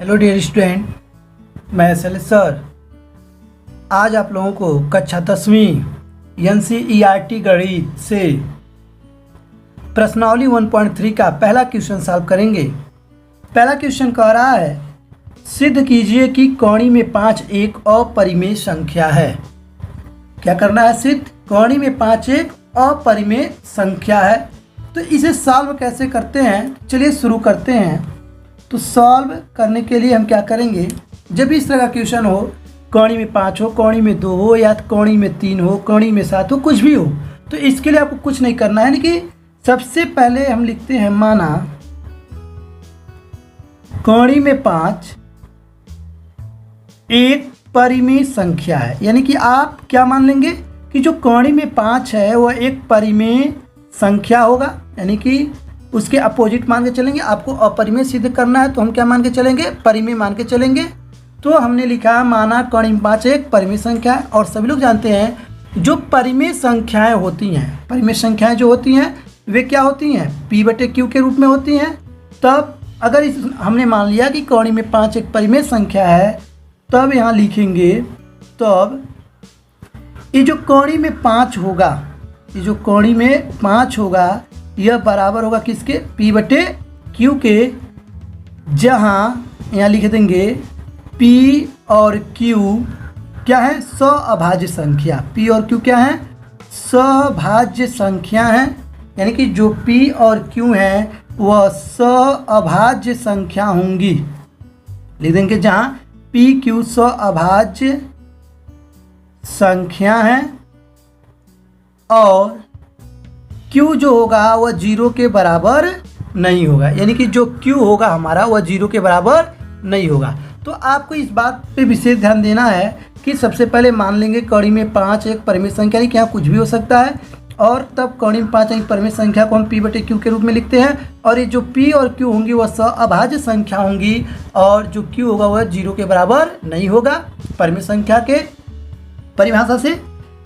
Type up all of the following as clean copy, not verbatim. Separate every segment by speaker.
Speaker 1: Hello dear student, मैं Shailesh sir आज आप लोगों को कक्षा 10वीं NCERT गणित से प्रश्नावली 1.3 का पहला क्वेश्चन सॉल्व करेंगे। पहला क्वेश्चन कह रहा है, सिद्ध कीजिए कि कौड़ी में 5 एक अपरिमेय संख्या है। क्या करना है? सिद्ध कौड़ी में 5 एक अपरिमेय संख्या है। तो इसे सॉल्व कैसे करते हैं, चलिए शुरू करते हैं। तो सॉल्व करने के लिए हम क्या करेंगे, जब भी इस तरह का क्वेश्चन हो, कौड़ी में 5 हो, कौड़ी में 2 हो, या कौड़ी में 3 हो, कौड़ी में 7 हो, कुछ भी हो, तो इसके लिए आपको कुछ नहीं करना है। यानी कि सबसे पहले हम लिखते हैं, माना कौड़ी में 5 एक परिमेय संख्या है। यानी कि आप क्या मान लेंगे कि जो कौड़ी में 5 है वह एक परिमेय संख्या होगा। यानी कि उसके अपोजिट मान के चलेंगे। आपको अपरिमेय सिद्ध करना है तो हम क्या मान के चलेंगे? परिमेय मान के चलेंगे। तो हमने लिखा, माना कौड़ी में 5 एक परिमेय संख्या है। और सभी लोग जानते हैं जो परिमेय संख्याएं होती हैं, परिमेय संख्याएं जो होती हैं वे क्या होती हैं? P/Q के रूप में होती हैं। तब अगर हमने मान लिया कि कौड़ी में 5 एक परिमेय संख्या है, तब यहाँ लिखेंगे, तब ये जो कौड़ी में 5 होगा, ये जो कौड़ी में 5 होगा, यह बराबर होगा किसके? P/Q के। जहाँ यहाँ लिख देंगे P और Q क्या है? सअभाज्य संख्या। P और Q क्या है? सअभाज्य संख्या है। यानी कि जो P और Q है वह सअभाज्य संख्या होंगी। लिख देंगे जहाँ P Q सअभाज्य संख्या है और Q जो होगा वह 0 के बराबर नहीं होगा। यानी कि जो Q होगा हमारा वह 0 के बराबर नहीं होगा। तो आपको इस बात पे विशेष ध्यान देना है कि सबसे पहले मान लेंगे कौड़ी में 5 एक परिमेय संख्या, यानी कि यहाँ कुछ भी हो सकता है। और तब कौड़ी में 5 एक परिमेय संख्या को हम P/Q के रूप में लिखते हैं। और ये जो P और Q होंगी वह सअभाज्य संख्या होंगी और जो Q होगा वह 0 के बराबर नहीं होगा परिमेय संख्या के परिभाषा से।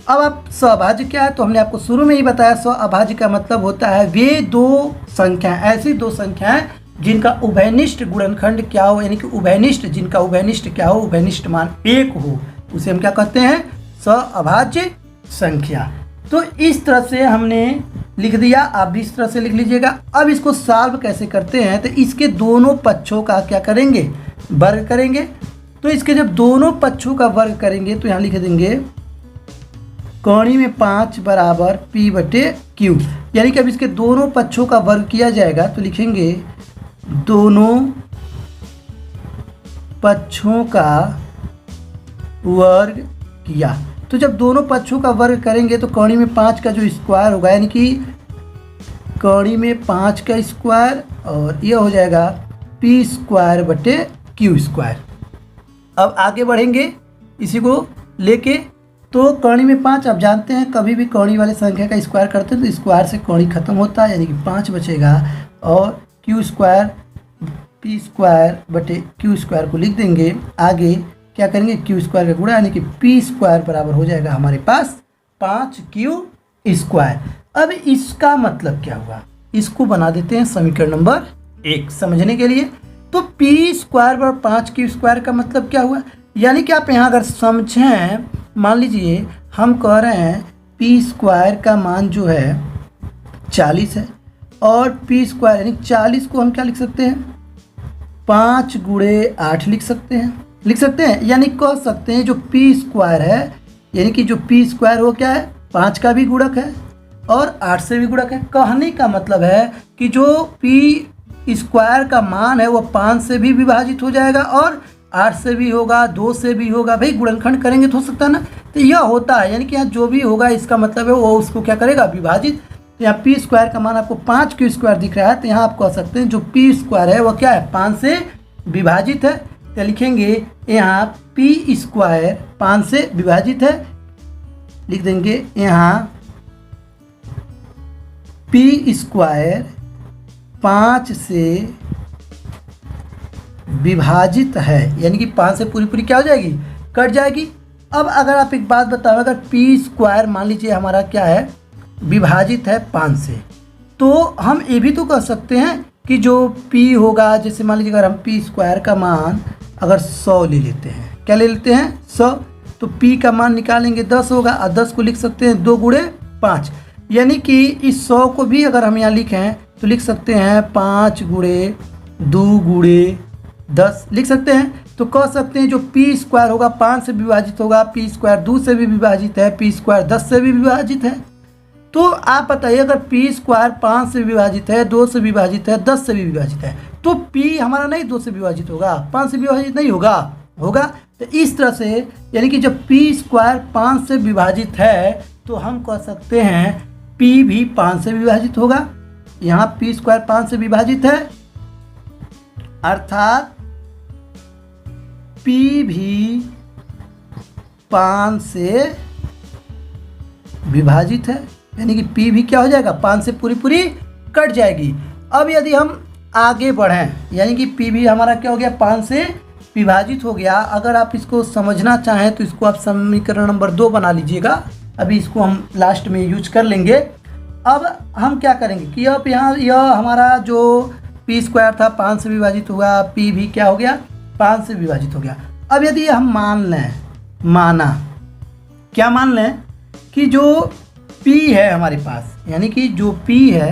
Speaker 1: अब आप सअभाज्य क्या है, तो हमने आपको शुरू में ही बताया, सअभाज्य का मतलब होता है वे दो संख्याएं, ऐसी दो संख्याएं जिनका उभयनिष्ठ गुणनखंड क्या हो। यानी कि उभयनिष्ठ, जिनका उभयनिष्ठ क्या हो? उभयनिष्ठ मान 1 हो, उसे हम क्या कहते हैं? सअभाज्य संख्या। तो इस तरह से हमने लिख दिया, आप भी इस तरह से लिख लीजिएगा। अब इसको सॉल्व कैसे करते हैं, तो इसके दोनों पक्षों का क्या करेंगे? वर्ग करेंगे। तो इसके जब दोनों पक्षों का वर्ग करेंगे तो यहाँ लिख देंगे कौड़ी में 5 बराबर P/Q। यानी कि अब इसके दोनों पक्षों का वर्ग किया जाएगा तो लिखेंगे दोनों पक्षों का वर्ग किया। तो जब दोनों पक्षों का वर्ग करेंगे तो कौड़ी में 5 का जो स्क्वायर होगा, यानी कि कौड़ी में 5 का स्क्वायर, और यह हो जाएगा P²/Q²। अब आगे बढ़ेंगे इसी को लेके। तो कौड़ी में 5 आप जानते हैं, कभी भी कौड़ी वाले संख्या का स्क्वायर करते हैं तो स्क्वायर से कौड़ी खत्म होता है, यानी कि 5 बचेगा। और Q² P²/Q² को लिख देंगे। आगे क्या करेंगे? Q² का गुणा, यानी कि P² बराबर हो जाएगा हमारे पास 5Q²। अब इसका मतलब क्या हुआ, इसको बना देते हैं समीकरण नंबर 1 समझने के लिए। तो P² और 5Q² का मतलब क्या हुआ? यानी कि आप यहाँ अगर समझें, मान लीजिए हम कह रहे हैं P² का मान जो है 40 है और P² यानी 40 को हम क्या लिख सकते हैं? 5 × 8 लिख सकते हैं। यानी कह सकते हैं जो P² है, यानी कि जो P² वो क्या है? 5 का भी गुणक है और 8 से भी गुणक है। कहने का मतलब है कि जो P² का मान है वह 5 से भी विभाजित हो जाएगा और 8 से भी होगा, 2 से भी होगा। भाई गुणनखंड करेंगे तो हो सकता है ना। तो यह होता है, यानी कि यहाँ जो भी होगा इसका मतलब है वो उसको क्या करेगा? विभाजित। तो यहाँ P² का मान आपको 5Q² दिख रहा है, तो यहाँ आप कह सकते हैं जो P² है वह क्या है? 5 से विभाजित है। तो लिखेंगे यहाँ P² 5 से विभाजित है। लिख देंगे यहाँ P² 5 से विभाजित है, यानी कि 5 से पूरी क्या हो जाएगी? कट जाएगी। अब अगर आप एक बात बताओ, अगर P² मान लीजिए हमारा क्या है? विभाजित है 5 से, तो हम ये भी तो कह सकते हैं कि जो p होगा, जैसे मान लीजिए अगर हम p स्क्वायर का मान अगर 100 ले लेते हैं, क्या ले लेते हैं 100, तो p का मान निकालेंगे 10 होगा, और 10 को लिख सकते हैं 2 गुणे 5, यानी कि इस 100 को भी अगर हम यहाँ लिखें तो लिख सकते हैं 5 गुणे 2 गुणे 10 लिख सकते हैं। तो कह सकते हैं जो p स्क्वायर होगा 5 से विभाजित होगा, p स्क्वायर 2 से भी विभाजित है, p स्क्वायर 10 से भी विभाजित है। तो आप बताइए अगर p स्क्वायर 5 से विभाजित है, 2 से विभाजित है, 10 से भी विभाजित है, तो p हमारा नहीं 2 से विभाजित होगा, 5 से विभाजित नहीं होगा, होगा। तो इस तरह से यानी कि जब p स्क्वायर 5 से विभाजित है तो हम कह सकते हैं p भी 5 से विभाजित होगा। यहाँ p स्क्वायर 5 से विभाजित है, अर्थात p भी 5 से विभाजित है, यानी कि p भी क्या हो जाएगा 5 से पूरी पूरी कट जाएगी। अब यदि हम आगे बढ़ें, यानी कि p भी हमारा क्या हो गया 5 से विभाजित हो गया। अगर आप इसको समझना चाहें तो इसको आप समीकरण नंबर 2 बना लीजिएगा, अभी इसको हम लास्ट में यूज कर लेंगे। अब हम क्या करेंगे कि अब यहाँ यह हमारा जो p स्क्वायर था 5 से विभाजित हुआ, p भी क्या हो गया 5 से विभाजित हो गया। अब यदि हम मान लें, माना क्या मान लें कि जो p है हमारे पास, यानी कि जो p है,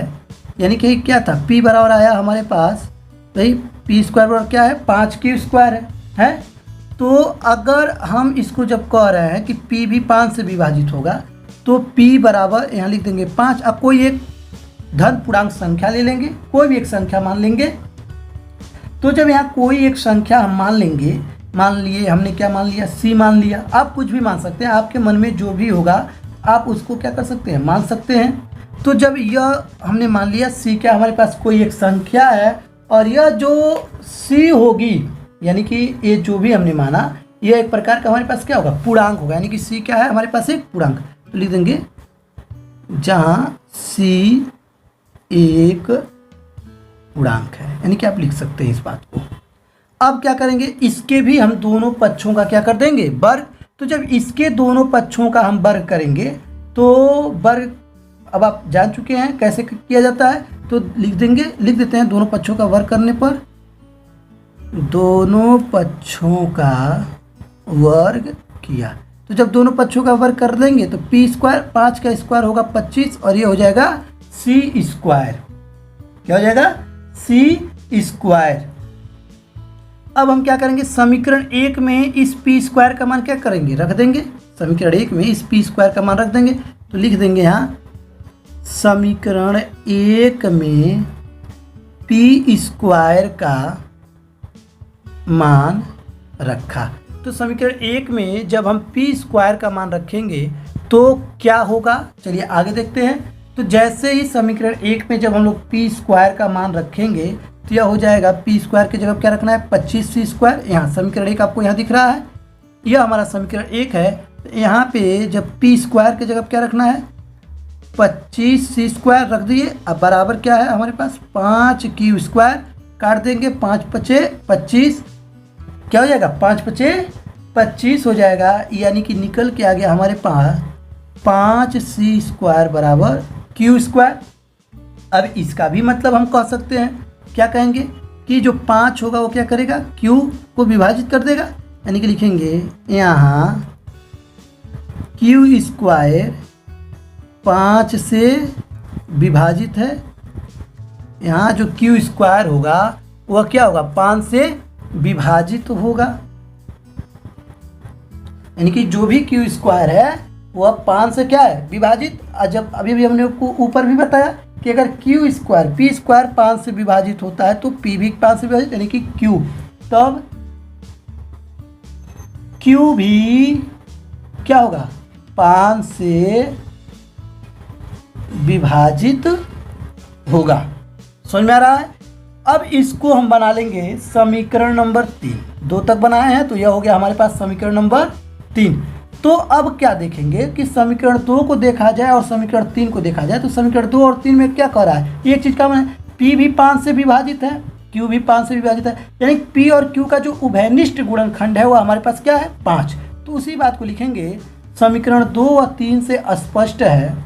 Speaker 1: यानी कि क्या था p बराबर आया हमारे पास, भाई p स्क्वायर बराबर क्या है 5 क्यू स्क्वायर है। तो अगर हम इसको जब कह रहे हैं कि p भी 5 से विभाजित होगा तो p बराबर यहाँ लिख देंगे 5। अब कोई एक धन पूर्णांक संख्या ले लेंगे, कोई भी एक संख्या मान लेंगे। तो जब यहाँ कोई एक संख्या हम मान लेंगे, मान लिए हमने क्या मान लिया c मान लिया, आप कुछ भी मान सकते हैं, आपके मन में जो भी होगा आप उसको क्या कर सकते हैं मान सकते हैं। तो जब यह हमने मान लिया c क्या हमारे पास कोई एक संख्या है, और यह जो c होगी यानी कि ये जो भी हमने माना यह एक प्रकार का हमारे पास क्या होगा पूर्णांक होगा, यानी कि c क्या है हमारे पास एक पूर्णांक। तो लिख देंगे जहाँ c एक पूर्णांक है, यानी कि आप लिख सकते हैं इस बात को। अब क्या करेंगे, इसके भी हम दोनों पक्षों का क्या कर देंगे वर्ग। तो जब इसके दोनों पक्षों का हम वर्ग करेंगे तो वर्ग अब आप जान चुके हैं कैसे किया जाता है, तो लिख देते हैं दोनों पक्षों का वर्ग करने पर, दोनों पक्षों का वर्ग किया। तो जब दोनों पक्षों का वर्ग कर देंगे तो p स्क्वायर 5 का स्क्वायर होगा 25, और ये हो जाएगा c स्क्वायर, क्या हो जाएगा c स्क्वायर। अब हम क्या करेंगे, समीकरण 1 में इस p स्क्वायर का मान क्या करेंगे रख देंगे, समीकरण 1 में इस p स्क्वायर का मान रख देंगे। तो लिख देंगे यहाँ समीकरण 1 में p स्क्वायर का मान रखा। तो समीकरण 1 में जब हम p स्क्वायर का मान रखेंगे तो क्या होगा, चलिए आगे देखते हैं। तो जैसे ही समीकरण 1 में जब हम लोग p स्क्वायर का मान रखेंगे तो यह हो जाएगा p स्क्वायर की जगह क्या रखना है 25c स्क्वायर। यहाँ समीकरण 1 आपको यहाँ दिख रहा है, यह हमारा समीकरण 1 है। तो यहाँ पे जब p स्क्वायर की जगह क्या रखना है 25c स्क्वायर रख दिए। अब बराबर क्या है हमारे पास 5q स्क्वायर, काट देंगे 5 पचे 25, क्या हो जाएगा 5 पचे 25 हो जाएगा, यानी कि निकल के आ गया हमारे पास 5c स्क्वायर बराबर q स्क्वायर। अब इसका भी मतलब हम कह सकते हैं, क्या कहेंगे कि जो 5 होगा वो क्या करेगा q को विभाजित कर देगा, यानी कि लिखेंगे यहाँ q स्क्वायर 5 से विभाजित है। यहाँ जो q स्क्वायर होगा वह क्या होगा 5 से विभाजित होगा, यानी कि जो भी q स्क्वायर है वह 5 से क्या है विभाजित। जब अभी भी हमने ऊपर भी बताया कि अगर q स्क्वायर p स्क्वायर 5 से विभाजित होता है तो p भी 5 से विभाजित, यानी कि q, तब q भी क्या होगा 5 से विभाजित होगा। समझ में आ रहा है। अब इसको हम बना लेंगे समीकरण नंबर 3, 2 तक बनाए हैं तो यह हो गया हमारे पास समीकरण नंबर 3। तो अब क्या देखेंगे कि समीकरण 2 को देखा जाए और समीकरण 3 को देखा जाए। तो समीकरण 2 और 3 में क्या कह रहा है, एक चीज़ का है p भी 5 से विभाजित है, q भी 5 से विभाजित है, यानी p और q का जो उभयनिष्ठ गुणनखंड है वो हमारे पास क्या है 5। तो उसी बात को लिखेंगे समीकरण 2 और 3 से स्पष्ट है,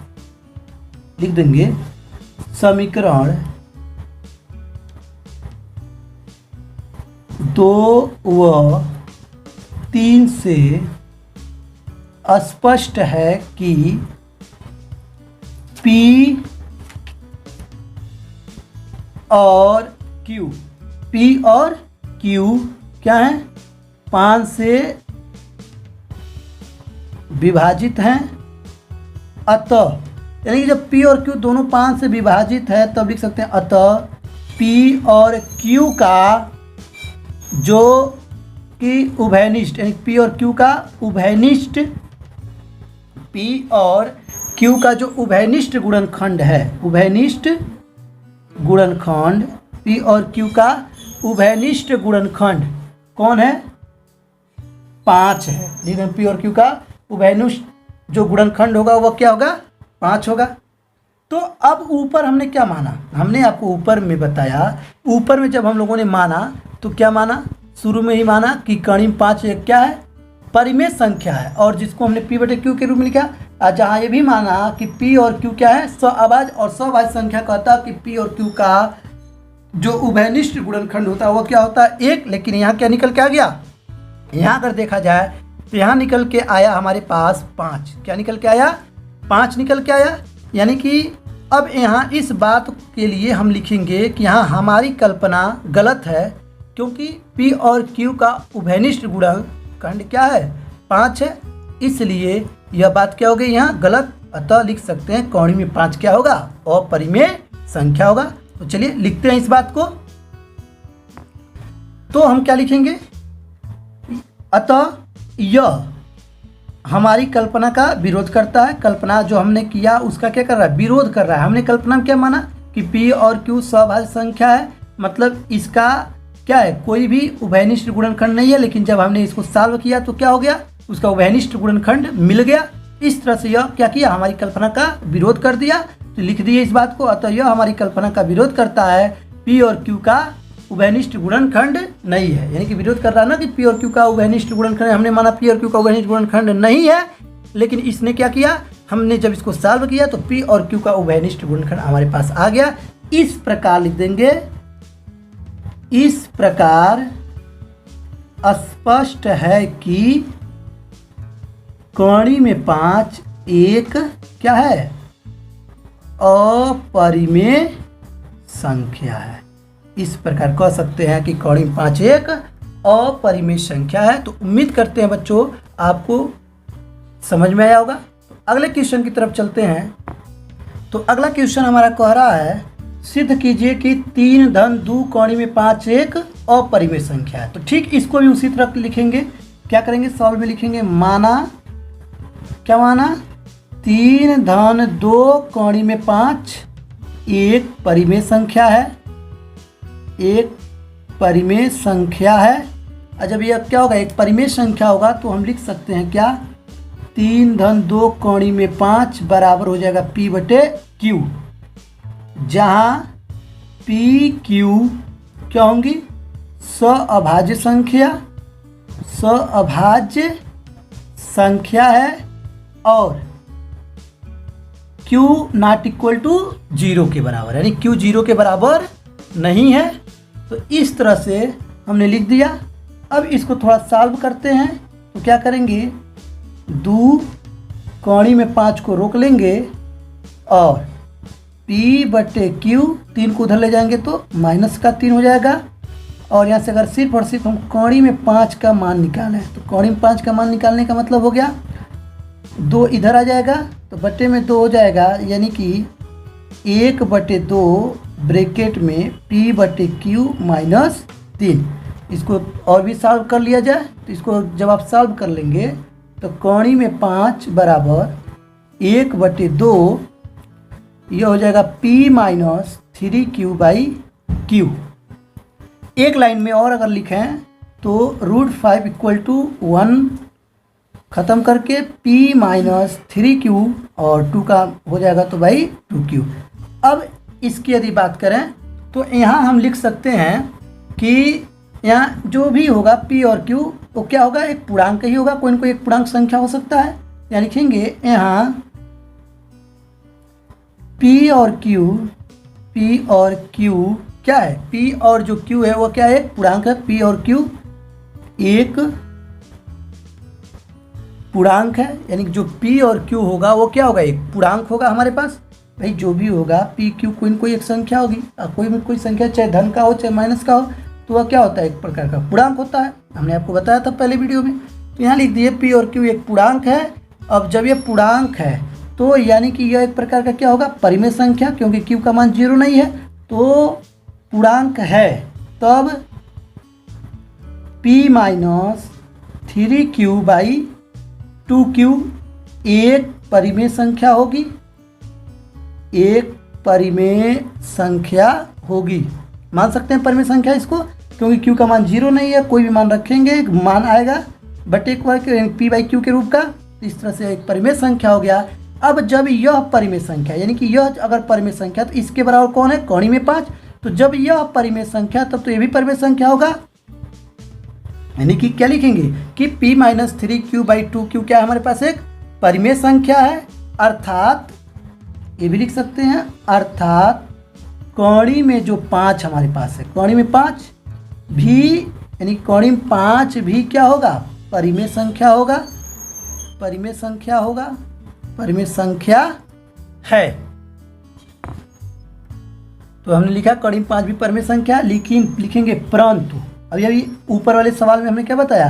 Speaker 1: लिख देंगे समीकरण तो वह 3 से स्पष्ट है कि P और Q, P और Q क्या है, 5 से विभाजित हैं। अतः यानी कि जब P और Q दोनों 5 से विभाजित है तब लिख सकते हैं अतः P और Q का जो कि उभयनिष्ठ, यानी P और Q का उभयनिष्ठ, P और Q का जो उभयनिष्ठ गुणनखंड है, उभयनिष्ठ गुणनखंड, P और Q का उभयनिष्ठ गुणनखंड कौन है, 5 है। लेकिन P और Q का उभयनिष्ठ जो गुणनखंड होगा वह क्या होगा, 5 होगा। तो अब ऊपर हमने क्या माना, हमने आपको ऊपर में बताया, ऊपर में जब हम लोगों ने माना तो क्या माना, शुरू में ही माना कि कणिम 5 एक क्या है, परिमेय संख्या है, और जिसको हमने P बटे Q के रूप में लिखा। जहाँ ये भी माना कि P और Q क्या है, स्वअभाज्य, और स्वअभाज्य संख्या कहता है कि P और Q का जो उभयनिष्ठ गुणनखंड होता है वो क्या होता है, 1। लेकिन यहाँ क्या निकल के आ गया, यहाँ अगर देखा जाए तो यहाँ निकल के आया हमारे पास 5। क्या निकल के आया, 5 निकल के आया। यानी कि अब यहाँ इस बात के लिए हम लिखेंगे कि यहाँ हमारी कल्पना गलत है, क्योंकि P और Q का उभयनिष्ठ गुणनखंड क्या है, 5 है, इसलिए यह बात क्या हो गई यहाँ गलत। अतः लिख सकते हैं कौड़ी में 5 क्या होगा, अपरिमेय संख्या होगा। तो चलिए लिखते हैं इस बात को। तो हम क्या लिखेंगे, अतः यह हमारी कल्पना का विरोध करता है। कल्पना जो हमने किया उसका क्या कर रहा है, विरोध कर रहा है। हमने कल्पना में क्या माना कि P और Q स्वअभाज्य संख्या है, मतलब इसका क्या है, कोई भी उभयनिष्ठ गुणनखंड नहीं है। लेकिन जब हमने इसको सॉल्व किया तो क्या हो गया, उसका उभयनिष्ठ गुणनखंड मिल गया। इस तरह से यह क्या किया, हमारी कल्पना का विरोध कर दिया। तो लिख दिए इस बात को, अतः यह हमारी कल्पना का विरोध करता है, P और Q का उभयनिष्ठ गुणनखंड नहीं है। यानी कि विरोध कर रहा है ना कि P और Q का उभयनिष्ठ गुणनखंड, हमने माना P और Q का उभयनिष्ठ गुणनखंड नहीं है, लेकिन इसने क्या किया, हमने जब इसको सॉल्व किया तो P और Q का उभयनिष्ठ गुणनखंड हमारे पास आ गया। इस प्रकार लिख देंगे, इस प्रकार स्पष्ट है कि कौड़ी में 5 एक क्या है, अपरिमेय संख्या है। इस प्रकार कह सकते हैं कि कौड़ी में 5 एक अपरिमेय संख्या है। तो उम्मीद करते हैं बच्चों आपको समझ में आया होगा। तो अगले क्वेश्चन की तरफ चलते हैं। तो अगला क्वेश्चन हमारा कह रहा है, सिद्ध कीजिए कि 3 धन 2 कौड़ी में 5 एक अपरिमेय संख्या है। तो ठीक इसको भी उसी तरह लिखेंगे। क्या करेंगे, सॉल्व में लिखेंगे, माना क्या माना, 3 धन 2 कौड़ी में 5 एक परिमेय संख्या है, एक परिमेय संख्या है। और जब यह क्या होगा, एक परिमेय संख्या होगा तो हम लिख सकते हैं क्या, 3 धन 2 कौड़ी में 5 बराबर हो जाएगा P बटे Q, जहाँ P Q क्या होंगी, स्वअभाज्य संख्या, स्वअभाज्य संख्या है, और Q नॉट इक्वल टू 0 के बराबर, यानी Q 0 के बराबर नहीं है। तो इस तरह से हमने लिख दिया। अब इसको थोड़ा सॉल्व करते हैं। तो क्या करेंगे, 2 कौड़ी में 5 को रोक लेंगे और P बटे Q, 3 को उधर ले जाएंगे तो माइनस का 3 हो जाएगा। और यहाँ से अगर सिर्फ और सिर्फ हम कौड़ी में 5 का मान निकालें तो कौड़ी में 5 का मान निकालने का मतलब हो गया 2 इधर आ जाएगा तो बटे में 2 हो जाएगा, यानी कि 1 बटे 2 ब्रैकेट में P बटे Q माइनस 3। इसको और भी सॉल्व कर लिया जाए तो इसको जब आप सॉल्व कर लेंगे तो कौड़ी में 5 बराबर 1 बटे 2, यह हो जाएगा P minus 3Q by Q। एक लाइन में और अगर लिखें तो √5 इक्वल टू 1 ख़त्म करके P माइनस 3Q और 2 का हो जाएगा तो भाई 2Q। अब इसकी यदि बात करें तो यहाँ हम लिख सकते हैं कि यहाँ जो भी होगा P और Q वो क्या होगा, एक पूर्णांक ही होगा, कोई ना कोई एक पूर्णांक संख्या हो सकता है। यहाँ लिखेंगे यहाँ P और Q क्या है, p और जो q है वो क्या है, पूर्णांक है। p और q एक पूर्णांक है, यानी कि जो p और q होगा वो क्या होगा, एक पूर्णांक होगा हमारे पास। भाई जो भी होगा p q कोई न कोई एक संख्या होगी, कोई संख्या चाहे धन का हो चाहे माइनस का हो, तो वह क्या होता है, एक प्रकार का पूर्णांक होता है। हमने आपको बताया था पहले वीडियो में। तो यहाँ लिख दिए p और q एक पूर्णांक है। अब जब ये पूर्णांक है तो यानी कि यह एक प्रकार का क्या होगा, परिमेय संख्या, क्योंकि q का मान 0 नहीं है तो पूर्णांक है। तब p माइनस 3q/2q एक परिमेय संख्या होगी, एक परिमेय संख्या होगी। मान सकते हैं परिमेय संख्या इसको, क्योंकि q का मान 0 नहीं है, कोई भी मान रखेंगे मान आएगा बटे एक वर्ग p/q के रूप का। इस तरह से एक परिमेय संख्या हो गया। अब जब यह परिमेय संख्या, यानी कि यह अगर परिमेय संख्या तो इसके बराबर कौन है, कोणीय में 5। तो जब यह परिमेय संख्या तब तो ये भी परिमेय संख्या होगा, यानी कि क्या लिखेंगे कि p-3q/2q क्या है, हमारे पास एक परिमेय संख्या है। अर्थात ये भी लिख सकते हैं, अर्थात कोणीय में जो 5 हमारे पास है, कोणीय में 5 भी, यानी कोणीय में 5 भी क्या होगा, परिमेय संख्या होगा, परिमेय संख्या होगा, परिमेय संख्या है। तो हमने लिखा कोणीय में 5 भी परिमेय संख्या, लेकिन लिखेंगे परंतु, अभी ऊपर वाले सवाल में हमने क्या बताया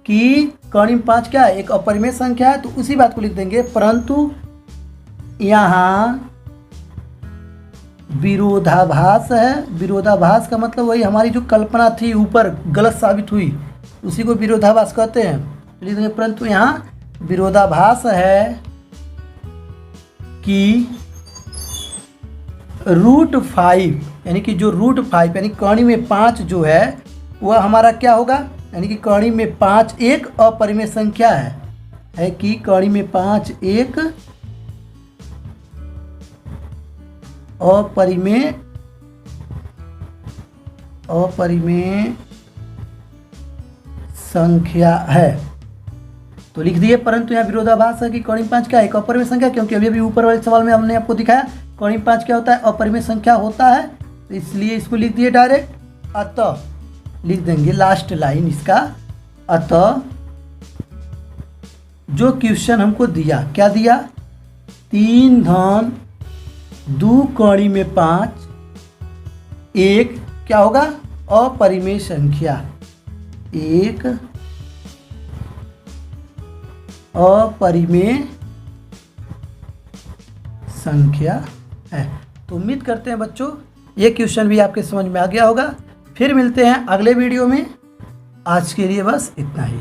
Speaker 1: कि कोणीय में 5 क्या है, एक अपरिमेय संख्या है, तो उसी बात को लिख देंगे। परंतु यहाँ विरोधाभास है। विरोधाभास का मतलब वही हमारी जो कल्पना थी ऊपर गलत साबित हुई, उसी को विरोधाभास कहते हैं। लिख देंगे परंतु यहाँ विरोधाभास है कि √5, यानी कि जो √5 यानी कोणीय में 5 जो है वह हमारा क्या होगा, यानी कि कोणीय में 5 एक अपरिमेय संख्या है कि कोणीय में 5 एक अपरिमेय संख्या है। तो लिख दिए परंतु यहाँ विरोधाभास है कि कोणीय में 5 क्या है, एक अपरिमेय संख्या, क्योंकि अभी ऊपर वाले सवाल में हमने आपको दिखाया कोणीय में 5 क्या होता है, अपरिमेय संख्या होता है। तो इसलिए इसको लिख दिए डायरेक्ट। अतः लिख देंगे लास्ट लाइन इसका, अतः जो क्वेश्चन हमको दिया, क्या दिया, 3 धन 2 कोणीय में 5 एक क्या होगा, अपरिमेय संख्या, एक अपरिमेय संख्या है। तो उम्मीद करते हैं बच्चों ये क्वेश्चन भी आपके समझ में आ गया होगा। फिर मिलते हैं अगले वीडियो में। आज के लिए बस इतना ही।